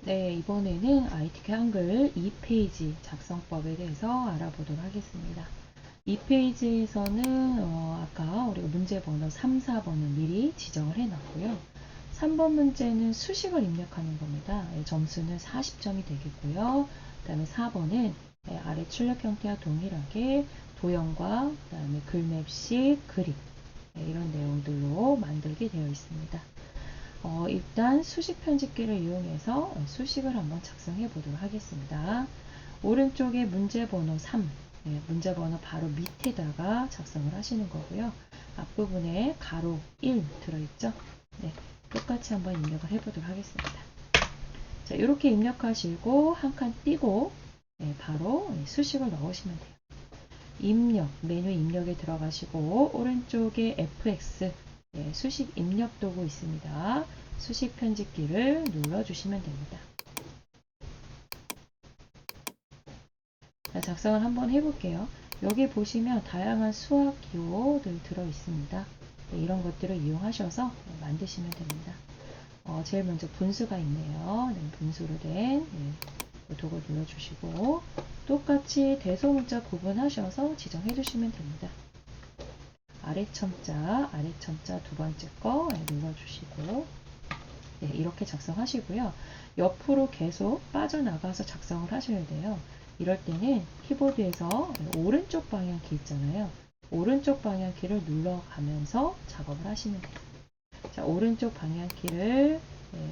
네, 이번에는 ITK 한글 2페이지 작성법에 대해서 알아보도록 하겠습니다. 2페이지에서는 아까 우리가 문제 번호 3, 4번을 미리 지정을 해놨고요. 3번 문제는 수식을 입력하는 겁니다. 점수는 40점이 되겠고요. 그 다음에 4번은 아래 출력 형태와 동일하게 도형과 그 다음에 글맵식, 그림 이런 내용들로 만들게 되어 있습니다. 일단 수식 편집기를 이용해서 수식을 한번 작성해 보도록 하겠습니다. 오른쪽에 문제 번호 3, 문제 번호 바로 밑에다가 작성을 하시는 거고요. 앞부분에 가로 1 들어있죠? 네, 똑같이 한번 입력을 해 보도록 하겠습니다. 자, 이렇게 입력하시고 한 칸 띄고 바로 수식을 넣으시면 돼요. 입력, 메뉴 입력에 들어가시고 오른쪽에 FX 수식 입력 도구 있습니다. 수식 편집기를 눌러주시면 됩니다. 자, 작성을 한번 해볼게요. 여기 보시면 다양한 수학 기호들 들어 있습니다. 이런 것들을 이용하셔서 만드시면 됩니다. 제일 먼저 분수가 있네요. 분수로 된 도구 눌러주시고 똑같이 대소문자 구분하셔서 지정해 주시면 됩니다. 아래 첨자 두 번째 거 눌러주시고 이렇게 작성하시고요. 옆으로 계속 빠져나가서 작성을 하셔야 돼요. 이럴 때는 키보드에서 오른쪽 방향키 있잖아요. 오른쪽 방향키를 눌러가면서 작업을 하시면 돼요. 자, 오른쪽 방향키를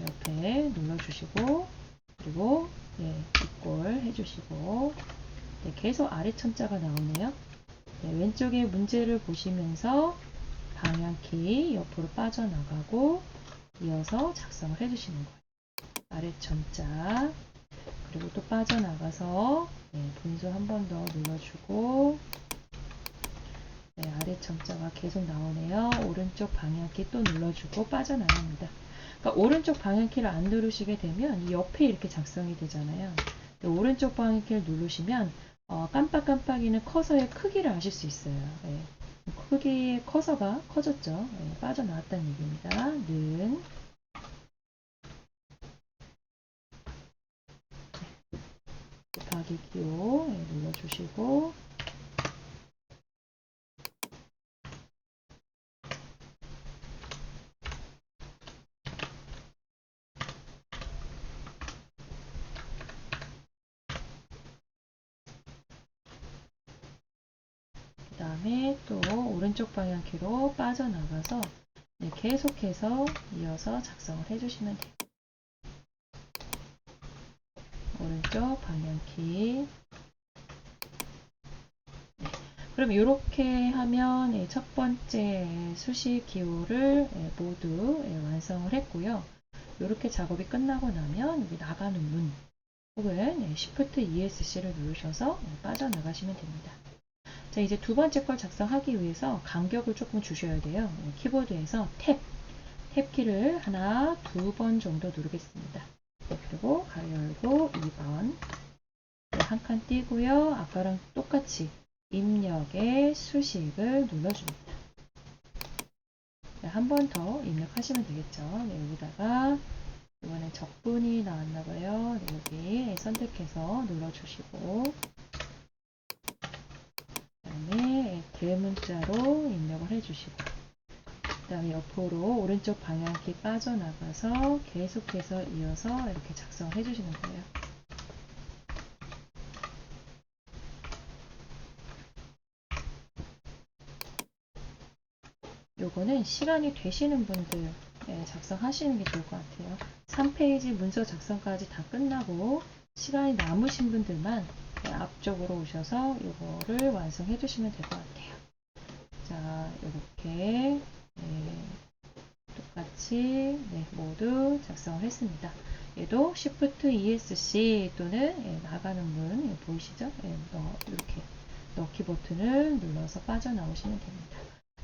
옆에 눌러주시고 그리고 이꼴 해주시고 계속 아래 첨자가 나오네요. 왼쪽에 문제를 보시면서 방향키 옆으로 빠져나가고 이어서 작성을 해주시는 거예요. 아래 첨자 그리고 또 빠져나가서 분수 한 번 더 눌러주고 아래 첨자가 계속 나오네요. 오른쪽 방향키 또 눌러주고 빠져나갑니다. 그러니까 오른쪽 방향키를 안 누르시게 되면 이 옆에 이렇게 작성이 되잖아요. 오른쪽 방향키를 누르시면 깜빡깜빡이는 커서의 크기를 아실 수 있어요. 크기의 커서가 커졌죠. 빠져나왔다는 얘기입니다. 는 곱하기 기호 눌러주시고 그 다음에 또 오른쪽 방향키로 빠져나가서 계속해서 이어서 작성을 해주시면 돼요. 오른쪽 방향키 그럼 이렇게 하면 첫 번째 수식 기호를 모두 완성을 했고요. 이렇게 작업이 끝나고 나면 여기 나가는 문 혹은 Shift ESC를 누르셔서 빠져나가시면 됩니다. 자, 이제 두 번째 걸 작성하기 위해서 간격을 조금 주셔야 돼요. 키보드에서 탭 키를 하나, 두 번 정도 누르겠습니다. 그리고 가로 열고 2번 한 칸 띄고요. 아까랑 똑같이 입력의 수식을 눌러줍니다. 한 번 더 입력하시면 되겠죠. 여기다가 이번엔 적분이 나왔나봐요. 여기 선택해서 눌러주시고 그 다음에 대문자로 입력을 해주시고 그 다음에 옆으로 오른쪽 방향키 빠져나가서 계속해서 이어서 이렇게 작성을 해주시는 거예요. 요거는 시간이 되시는 분들 작성하시는 게 좋을 것 같아요. 3페이지 문서 작성까지 다 끝나고 시간이 남으신 분들만 앞쪽으로 오셔서 이거를 완성해 주시면 될 것 같아요. 자, 이렇게 똑같이 모두 작성을 했습니다. 얘도 Shift ESC 또는 나가는 문 보이시죠? 이렇게 넣기 버튼을 눌러서 빠져나오시면 됩니다.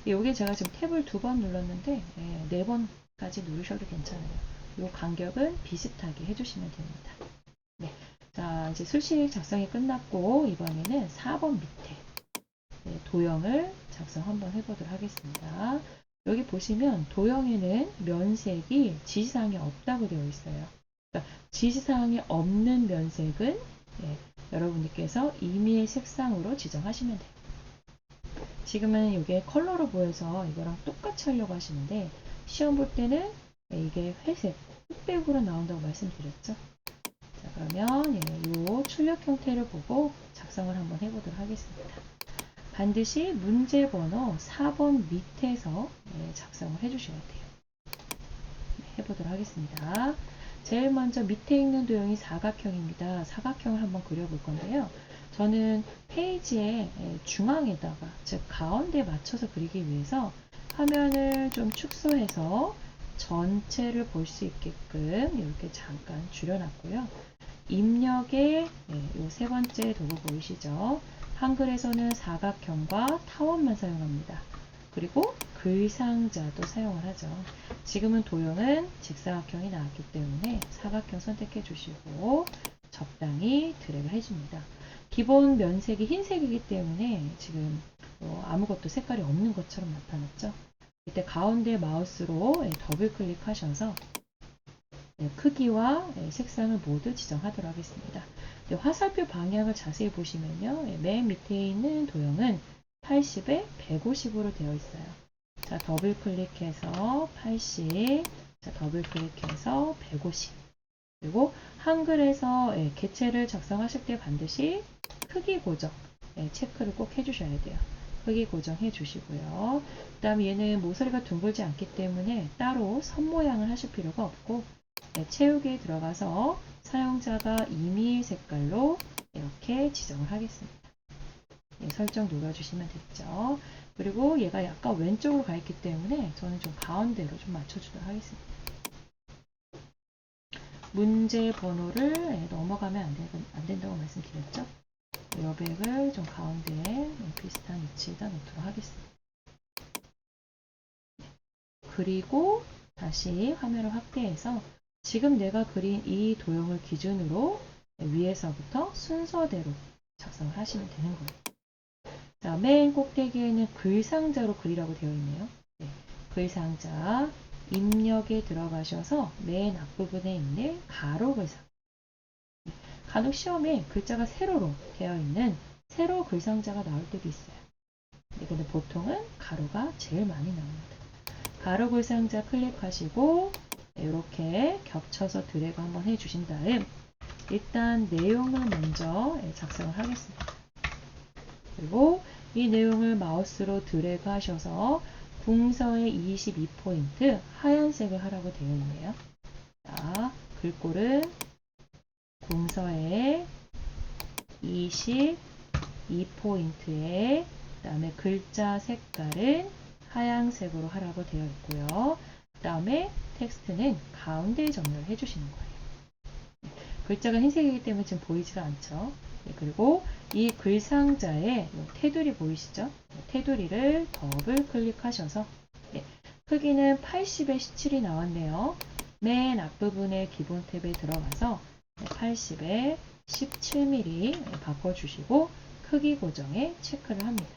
여기 제가 지금 탭을 두 번 눌렀는데 네 번까지 누르셔도 괜찮아요. 이 간격은 비슷하게 해주시면 됩니다. 네, 자 이제 수식 작성이 끝났고 이번에는 4번 밑에 도형을 작성 한번 해보도록 하겠습니다. 여기 보시면 도형에는 면색이 지시사항이 없다고 되어 있어요. 지시사항이 없는 면색은 여러분들께서 임의의 색상으로 지정하시면 돼요. 지금은 이게 컬러로 보여서 이거랑 똑같이 하려고 하시는데 시험 볼 때는 이게 회색, 흑백으로 나온다고 말씀드렸죠. 자, 그러면 이 출력 형태를 보고 작성을 한번 해보도록 하겠습니다. 반드시 문제 번호 4번 밑에서 작성을 해주셔야 돼요. 해보도록 하겠습니다. 제일 먼저 밑에 있는 도형이 사각형입니다. 사각형을 한번 그려볼 건데요. 저는 페이지의 중앙에다가, 즉 가운데에 맞춰서 그리기 위해서 화면을 좀 축소해서 전체를 볼 수 있게끔 이렇게 잠깐 줄여놨고요. 입력의 이 세 번째 도구 보이시죠? 한글에서는 사각형과 타원만 사용합니다. 그리고 글상자도 사용을 하죠. 지금은 도형은 직사각형이 나왔기 때문에 사각형 선택해 주시고 적당히 드래그 해줍니다. 기본 면색이 흰색이기 때문에 지금 아무것도 색깔이 없는 것처럼 나타났죠. 이때 가운데 마우스로 더블 클릭하셔서 크기와 색상을 모두 지정하도록 하겠습니다. 화살표 방향을 자세히 보시면요. 맨 밑에 있는 도형은 80에 150으로 되어 있어요. 자, 더블 클릭해서 80, 자, 더블 클릭해서 150. 그리고 한글에서 개체를 작성하실 때 반드시 크기 고정 체크를 꼭 해주셔야 돼요. 크기 고정해 주시고요. 그 다음에 얘는 모서리가 둥글지 않기 때문에 따로 선 모양을 하실 필요가 없고 채우기에 들어가서 사용자가 임의 색깔로 이렇게 지정을 하겠습니다. 설정 눌러주시면 됐죠. 그리고 얘가 약간 왼쪽으로 가 있기 때문에 저는 좀 가운데로 좀 맞춰주도록 하겠습니다. 문제 번호를 넘어가면 안 된다고 말씀드렸죠. 여백을 좀 가운데에 비슷한 위치에다 놓도록 하겠습니다. 그리고 다시 화면을 확대해서 지금 내가 그린 이 도형을 기준으로 위에서부터 순서대로 작성을 하시면 되는 거예요. 자, 맨 꼭대기에는 글상자로 그리라고 되어 있네요. 글상자 입력에 들어가셔서 맨 앞부분에 있는 가로 글상. 간혹 시험에 글자가 세로로 되어 있는 세로 글상자가 나올 때도 있어요. 근데 보통은 가로가 제일 많이 나옵니다. 가로 글상자 클릭하시고 이렇게 겹쳐서 드래그 한번 해주신 다음 일단 내용을 먼저 작성을 하겠습니다. 그리고 이 내용을 마우스로 드래그 하셔서 궁서의 22포인트 하얀색을 하라고 되어 있네요. 자, 글꼴은 궁서의 22포인트에 그 다음에 글자 색깔은 하얀색으로 하라고 되어 있고요. 그 다음에 텍스트는 가운데에 정렬을 해주시는 거예요. 글자가 흰색이기 때문에 지금 보이지가 않죠. 그리고 이 글상자에 테두리 보이시죠? 테두리를 더블 클릭하셔서 크기는 80에 17이 나왔네요. 맨 앞부분의 기본 탭에 들어가서 80에 17mm 바꿔주시고 크기 고정에 체크를 합니다.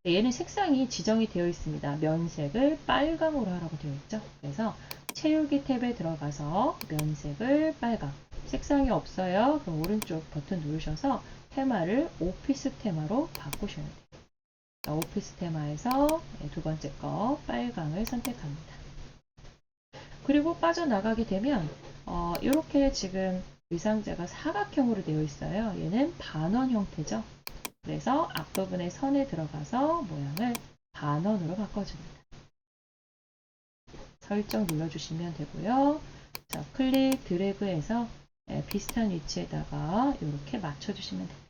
얘는 색상이 지정이 되어 있습니다. 면색을 빨강으로 하라고 되어 있죠. 그래서 채우기 탭에 들어가서 면색을 빨강. 색상이 없어요. 그럼 오른쪽 버튼 누르셔서 테마를 오피스 테마로 바꾸셔야 돼요. 자, 오피스 테마에서 두 번째 거 빨강을 선택합니다. 그리고 빠져나가게 되면 이렇게 지금 위상자가 사각형으로 되어 있어요. 얘는 반원 형태죠. 그래서 앞부분의 선에 들어가서 모양을 반원으로 바꿔줍니다. 설정 눌러주시면 되고요. 자, 클릭 드래그해서 비슷한 위치에다가 이렇게 맞춰주시면 됩니다.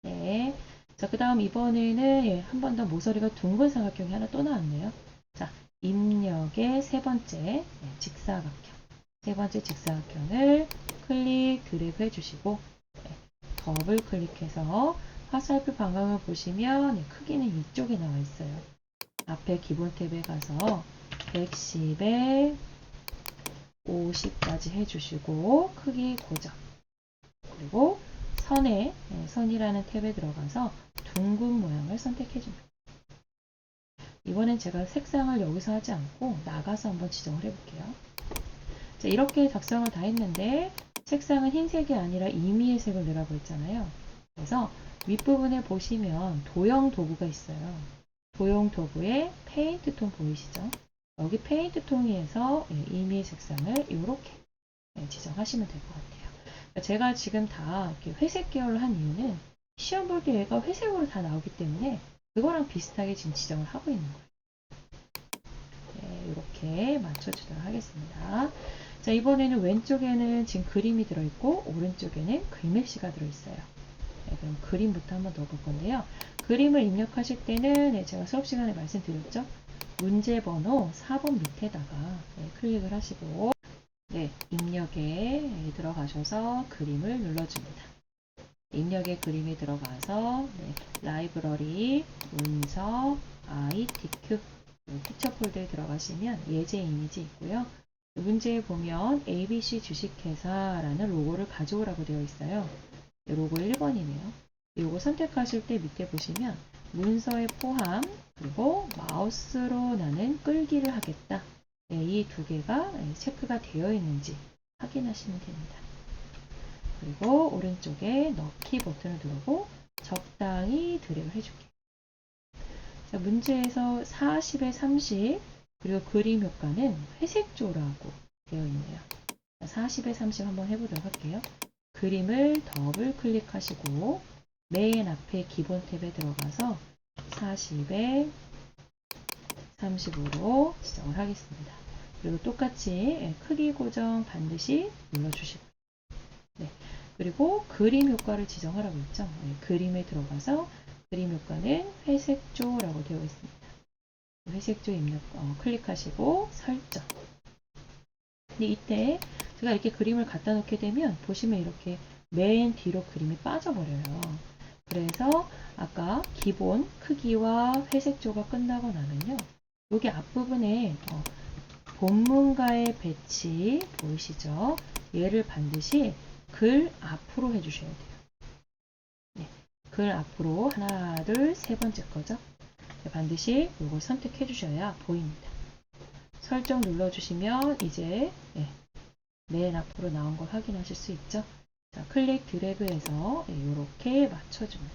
네. 자, 그 다음 이번에는 한 번 더 모서리가 둥근 사각형이 하나 또 나왔네요. 자, 입력의 세 번째 직사각형. 세 번째 직사각형을 클릭 드래그 해주시고 더블 클릭해서 화살표 방향을 보시면 크기는 이쪽에 나와 있어요. 앞에 기본 탭에 가서 110에 50까지 해주시고 크기 고정. 그리고 선이라는 탭에 들어가서 둥근 모양을 선택해줍니다. 이번엔 제가 색상을 여기서 하지 않고 나가서 한번 지정을 해볼게요. 자, 이렇게 작성을 다 했는데 색상은 흰색이 아니라 임의의 색을 넣으라고 했잖아요. 그래서 윗부분에 보시면 도형 도구가 있어요. 도형 도구에 페인트 톤 보이시죠? 여기 페인트 톤에서 임의의 색상을 이렇게 지정하시면 될 것 같아요. 제가 지금 다 이렇게 회색 계열을 한 이유는 시험 볼 때 얘가 회색으로 다 나오기 때문에 그거랑 비슷하게 지금 지정을 하고 있는 거예요. 이렇게 맞춰주도록 하겠습니다. 자, 이번에는 왼쪽에는 지금 그림이 들어있고 오른쪽에는 글맵시가 들어있어요. 그럼 그림부터 한번 넣어볼 건데요. 그림을 입력하실 때는 제가 수업 시간에 말씀드렸죠. 문제 번호 4번 밑에다가 클릭을 하시고 입력에 들어가셔서 그림을 눌러줍니다. 입력에 그림이 들어가서 라이브러리, 문서, ITQ 픽처 폴더에 들어가시면 예제 이미지 있고요. 문제에 보면 ABC 주식회사라는 로고를 가져오라고 되어 있어요. 로고 1번이네요. 이거 선택하실 때 밑에 보시면 문서의 포함 그리고 마우스로 나는 끌기를 하겠다. 이 두 개가 체크가 되어 있는지 확인하시면 됩니다. 그리고 오른쪽에 넣기 버튼을 누르고 적당히 드래그 해줄게요. 자, 문제에서 40에 30 그리고 그림 효과는 회색조라고 되어 있네요. 40에 30 한번 해보도록 할게요. 그림을 더블 클릭하시고 맨 앞에 기본 탭에 들어가서 40에 30으로 지정을 하겠습니다. 그리고 똑같이 크기 고정 반드시 눌러주시고 그리고 그림 효과를 지정하라고 했죠. 그림에 들어가서 그림 효과는 회색조라고 되어 있습니다. 회색조 입력 클릭하시고 설정. 근데 이때 제가 이렇게 그림을 갖다 놓게 되면 보시면 이렇게 맨 뒤로 그림이 빠져버려요. 그래서 아까 기본 크기와 회색조가 끝나고 나면요. 여기 앞부분에 본문가의 배치 보이시죠? 얘를 반드시 글 앞으로 해주셔야 돼요. 글 앞으로 하나, 둘, 세 번째 거죠. 반드시 이걸 선택해 주셔야 보입니다. 설정 눌러주시면 이제 맨 앞으로 나온 걸 확인하실 수 있죠. 자, 클릭 드래그해서 이렇게 맞춰줍니다.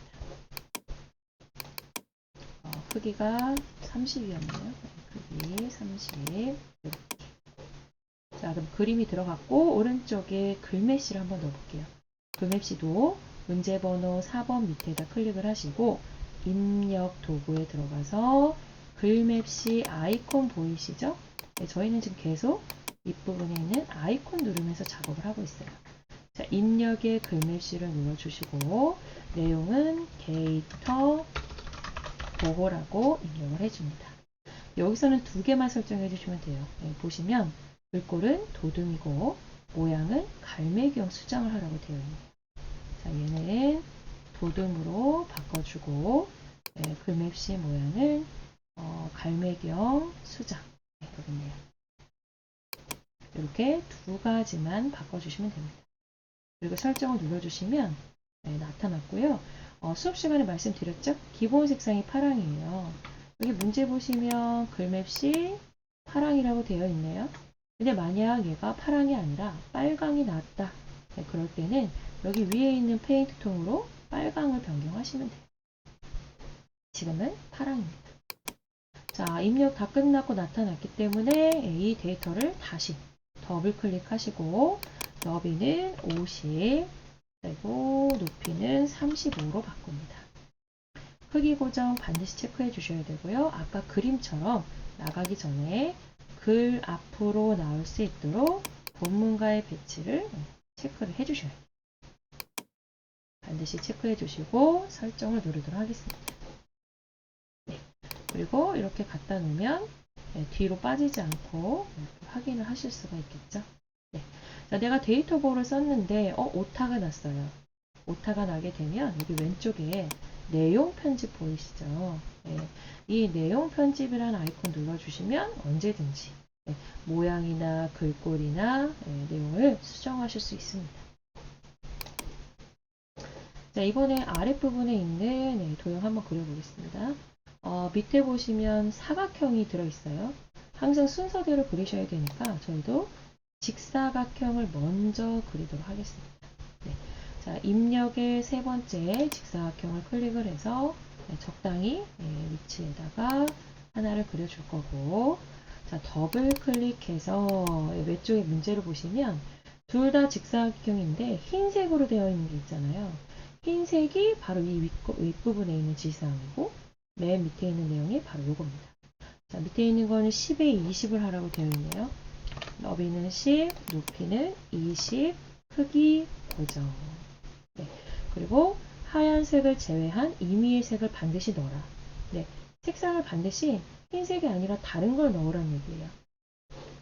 크기가 30이었네요. 크기 30 이렇게. 자, 그럼 그림이 들어갔고 오른쪽에 글매시를 한번 넣어볼게요. 글매시도 문제번호 4번 밑에다 클릭을 하시고 입력 도구에 들어가서 글맵시 아이콘 보이시죠? 저희는 지금 계속 윗부분에 있는 아이콘 누르면서 작업을 하고 있어요. 자, 입력에 글맵시를 눌러주시고 내용은 데이터 보호라고 입력을 해줍니다. 여기서는 두 개만 설정해 주시면 돼요. 보시면 글꼴은 도둠이고 모양은 갈매기형 수정을 하라고 되어 있네요. 자, 얘는 도둠으로 바꿔주고 글맵시 모양은 갈매기형 수정 여기 있네요. 이렇게 두 가지만 바꿔주시면 됩니다. 그리고 설정을 눌러주시면 나타났고요. 수업 시간에 말씀드렸죠? 기본 색상이 파랑이에요. 여기 문제 보시면 글맵시 파랑이라고 되어 있네요. 근데 만약 얘가 파랑이 아니라 빨강이 나왔다. 그럴 때는 여기 위에 있는 페인트 톤으로 빨강을 변경하시면 돼요. 지금은 파랑입니다. 자, 입력 다 끝났고 나타났기 때문에 이 데이터를 다시 더블 클릭하시고 너비는 50 그리고 높이는 35로 바꿉니다. 크기 고정 반드시 체크해 주셔야 되고요. 아까 그림처럼 나가기 전에 글 앞으로 나올 수 있도록 본문가의 배치를 체크를 해 주셔야 돼요. 반드시 체크해 주시고 설정을 누르도록 하겠습니다. 그리고 이렇게 갖다 놓으면 뒤로 빠지지 않고 확인을 하실 수가 있겠죠. 자, 내가 데이터 보호를 썼는데 오타가 났어요. 오타가 나게 되면 여기 왼쪽에 내용 편집 보이시죠? 이 내용 편집이라는 아이콘 눌러주시면 언제든지 모양이나 글꼴이나 내용을 수정하실 수 있습니다. 자, 이번에 아랫부분에 있는 도형 한번 그려보겠습니다. 밑에 보시면 사각형이 들어있어요. 항상 순서대로 그리셔야 되니까 저희도 직사각형을 먼저 그리도록 하겠습니다. 네. 자, 입력의 세 번째 직사각형을 클릭을 해서 적당히 위치에다가 하나를 그려줄 거고, 자, 더블 클릭해서 왼쪽에 문제를 보시면 둘 다 직사각형인데 흰색으로 되어 있는 게 있잖아요. 흰색이 바로 이 윗부분에 있는 지시사항이고 맨 밑에 있는 내용이 바로 요겁니다. 자, 밑에 있는 거는 10에 20을 하라고 되어 있네요. 너비는 10, 높이는 20, 크기 고정. 네. 그리고 하얀색을 제외한 임의의 색을 반드시 넣어라. 네. 색상을 반드시 흰색이 아니라 다른 걸 넣으라는 얘기예요.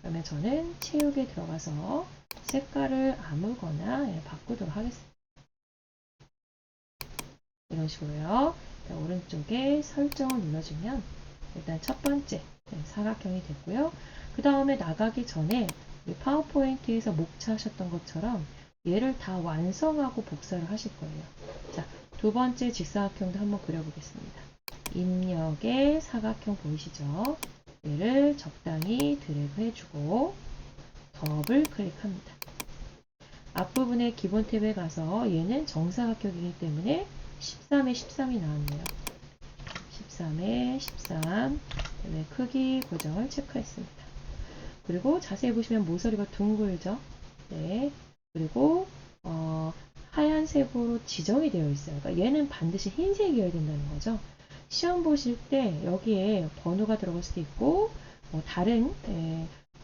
그러면 저는 채우기에 들어가서 색깔을 아무거나 바꾸도록 하겠습니다. 이런 식으로요. 자, 오른쪽에 설정을 눌러주면 일단 첫 번째 사각형이 됐고요. 그 다음에 나가기 전에 파워포인트에서 목차하셨던 것처럼 얘를 다 완성하고 복사를 하실 거예요. 자, 두 번째 직사각형도 한번 그려보겠습니다. 입력의 사각형 보이시죠? 얘를 적당히 드래그 해주고 더블 클릭합니다. 앞부분의 기본 탭에 가서 얘는 정사각형이기 때문에 13에 13이 나왔네요. 13에 13. 그다음에 크기 고정을 체크했습니다. 그리고 자세히 보시면 모서리가 둥글죠? 네. 그리고 하얀색으로 지정이 되어 있어요. 그러니까 얘는 반드시 흰색이어야 된다는 거죠. 시험 보실 때 여기에 번호가 들어갈 수도 있고 다른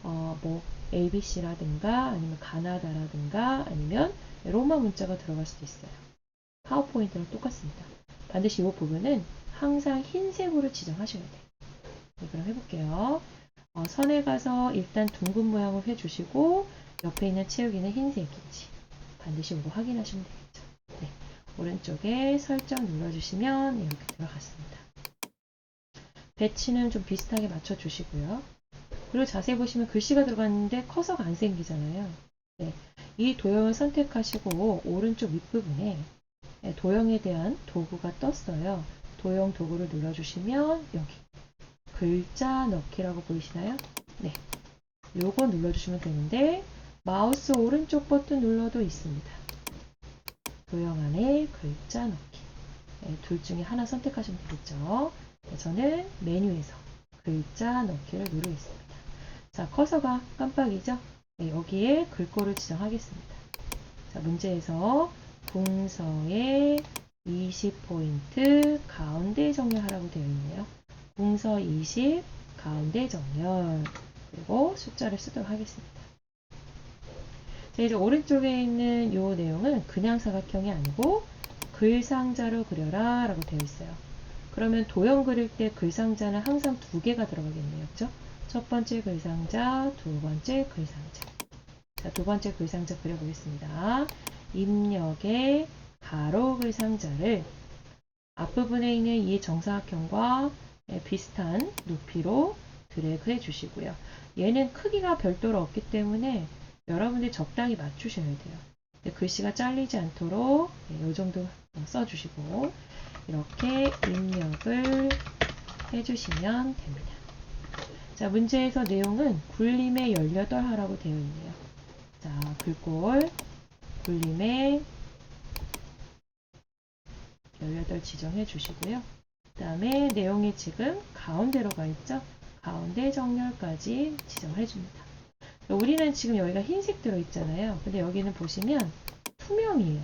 뭐 ABC라든가 아니면 가나다라든가 아니면 로마 문자가 들어갈 수도 있어요. 파워포인트랑 똑같습니다. 반드시 이 부분은 항상 흰색으로 지정하셔야 돼요. 네, 그럼 해볼게요. 선에 가서 일단 둥근 모양을 해주시고 옆에 있는 채우기는 흰색인지 반드시 이거 확인하시면 되겠죠. 네, 오른쪽에 설정 눌러주시면 이렇게 들어갔습니다. 배치는 좀 비슷하게 맞춰주시고요. 그리고 자세히 보시면 글씨가 들어갔는데 커서가 안 생기잖아요. 네, 이 도형을 선택하시고 오른쪽 윗부분에 도형에 대한 도구가 떴어요. 도형 도구를 눌러주시면 여기 글자 넣기라고 보이시나요? 네, 요거 눌러주시면 되는데 마우스 오른쪽 버튼 눌러도 있습니다. 도형 안에 글자 넣기. 네, 둘 중에 하나 선택하시면 되겠죠. 네, 저는 메뉴에서 글자 넣기를 누르고 있습니다. 자, 커서가 깜빡이죠? 네, 여기에 글꼴을 지정하겠습니다. 자, 문제에서 궁서에 20포인트 가운데 정렬하라고 되어 있네요. 궁서 20 가운데 정렬 그리고 숫자를 쓰도록 하겠습니다. 자, 이제 오른쪽에 있는 이 내용은 그냥 사각형이 아니고 글상자로 그려라 라고 되어 있어요. 그러면 도형 그릴 때 글상자는 항상 두 개가 들어가겠네요. 그죠? 첫 번째 글상자, 두 번째 글상자. 자, 두 번째 글상자 그려보겠습니다. 입력의 가로 글상자를 앞부분에 있는 이 정사각형과 비슷한 높이로 드래그 해주시고요. 얘는 크기가 별도로 없기 때문에 여러분들이 적당히 맞추셔야 돼요. 글씨가 잘리지 않도록 이 정도 써주시고 이렇게 입력을 해주시면 됩니다. 자, 문제에서 내용은 굴림의 18하라고 되어 있네요. 자, 글꼴 굴림의 18 지정해 주시고요. 그 다음에 내용이 지금 가운데로 가 있죠? 가운데 정렬까지 지정해 줍니다. 우리는 지금 여기가 흰색 들어있잖아요. 근데 여기는 보시면 투명이에요.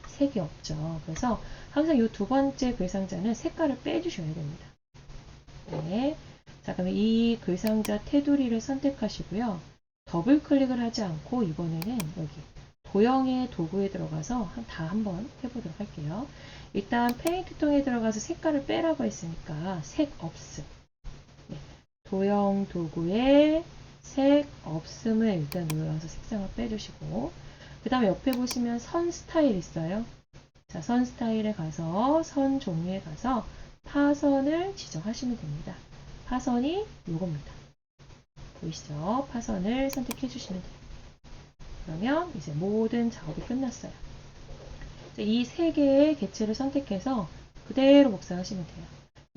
색이 없죠. 그래서 항상 이 두 번째 글상자는 색깔을 빼주셔야 됩니다. 네. 자, 그러면 이 글상자 테두리를 선택하시고요. 더블 클릭을 하지 않고 이번에는 여기 도형의 도구에 들어가서 다 한번 해보도록 할게요. 일단 페인트 통에 들어가서 색깔을 빼라고 했으니까 색 없음. 네. 도형 도구에 색 없음을 일단 눌러서 색상을 빼주시고 그 다음에 옆에 보시면 선 스타일 있어요. 자, 선 스타일에 가서 선 종류에 가서 파선을 지정하시면 됩니다. 파선이 요겁니다. 보이시죠? 파선을 선택해 주시면 돼요. 그러면 이제 모든 작업이 끝났어요. 이 세 개의 개체를 선택해서 그대로 복사하시면 돼요.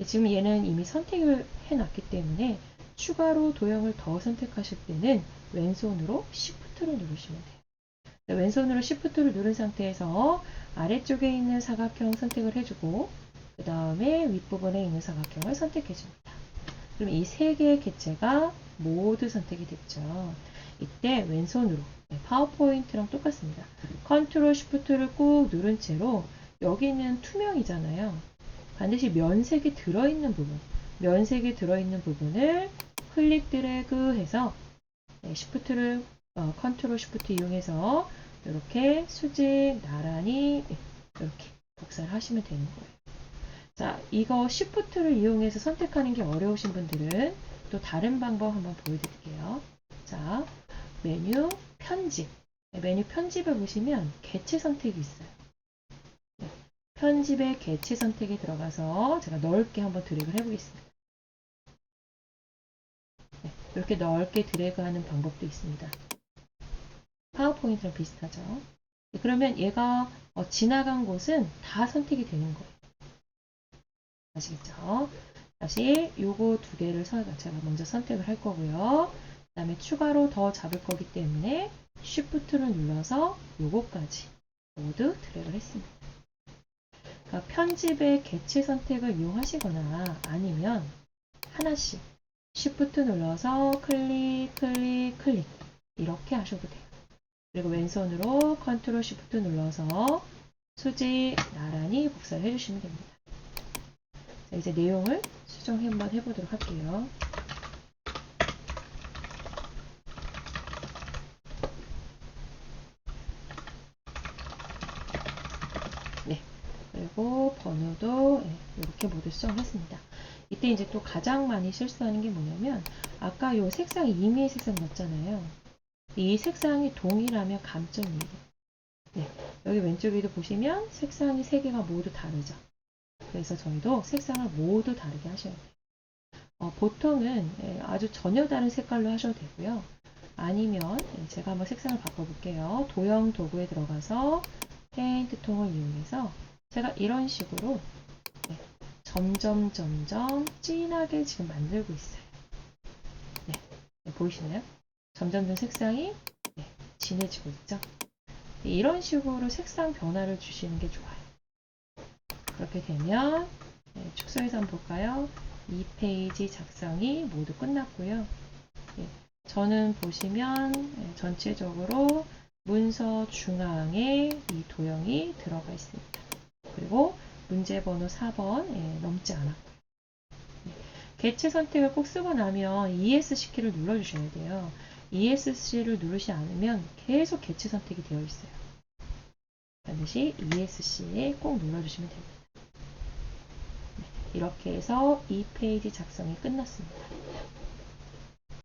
지금 얘는 이미 선택을 해놨기 때문에 추가로 도형을 더 선택하실 때는 왼손으로 Shift를 누르시면 돼요. 왼손으로 Shift를 누른 상태에서 아래쪽에 있는 사각형 선택을 해주고 그 다음에 윗부분에 있는 사각형을 선택해줍니다. 그럼 이 세 개의 객체가 모두 선택이 됐죠. 이때 왼손으로 파워포인트랑 똑같습니다. 컨트롤 Shift를 꾹 누른 채로 여기는 투명이잖아요. 반드시 면색이 들어있는 부분, 면색이 들어있는 부분을 클릭 드래그 해서 Shift를 컨트롤 Shift 이용해서 이렇게 수직 나란히 이렇게 복사를 하시면 되는 거예요. 자, 이거 Shift를 이용해서 선택하는 게 어려우신 분들은 또 다른 방법 한번 보여드릴게요. 자, 메뉴 편집. 메뉴 편집에 보시면 개체 선택이 있어요. 편집의 개체 선택에 들어가서 제가 넓게 한번 드래그를 해보겠습니다. 이렇게 넓게 드래그하는 방법도 있습니다. 파워포인트랑 비슷하죠. 그러면 얘가 지나간 곳은 다 선택이 되는 거예요. 아시겠죠? 다시 요거 두 개를 제가 먼저 선택을 할 거고요. 그 다음에 추가로 더 잡을 거기 때문에 Shift를 눌러서 요거까지 모두 드래그를 했습니다. 그러니까 편집의 개체 선택을 이용하시거나 아니면 하나씩 Shift 눌러서 클릭, 클릭, 클릭 이렇게 하셔도 돼요. 그리고 왼손으로 컨트롤 Shift 눌러서 수직 나란히 복사를 해주시면 됩니다. 자, 이제 내용을 수정 한번 해보도록 할게요. 네. 그리고 번호도 이렇게 모두 수정을 했습니다. 이때 이제 또 가장 많이 실수하는 게 뭐냐면 아까 요 색상이 임의의 색상 넣었잖아요. 이 색상이 동일하면 감점이에요. 네. 여기 왼쪽에도 보시면 색상이 세 개가 모두 다르죠. 그래서 저희도 색상을 모두 다르게 하셔야 돼요. 보통은 아주 전혀 다른 색깔로 하셔도 되고요. 아니면 제가 한번 색상을 바꿔볼게요. 도형 도구에 들어가서 페인트 통을 이용해서 제가 이런 식으로 점점 진하게 지금 만들고 있어요. 네, 보이시나요? 점점 색상이 진해지고 있죠. 이런 식으로 색상 변화를 주시는 게 좋아요. 그렇게 되면 축소해서 한번 볼까요? 2페이지 작성이 모두 끝났고요. 저는 보시면 전체적으로 문서 중앙에 이 도형이 들어가 있습니다. 그리고 문제 번호 4번 넘지 않았고요. 개체 선택을 꼭 쓰고 나면 ESC 키를 눌러주셔야 돼요. ESC를 누르지 않으면 계속 개체 선택이 되어 있어요. 반드시 ESC에 꼭 눌러주시면 됩니다. 이렇게 해서 2페이지 작성이 끝났습니다.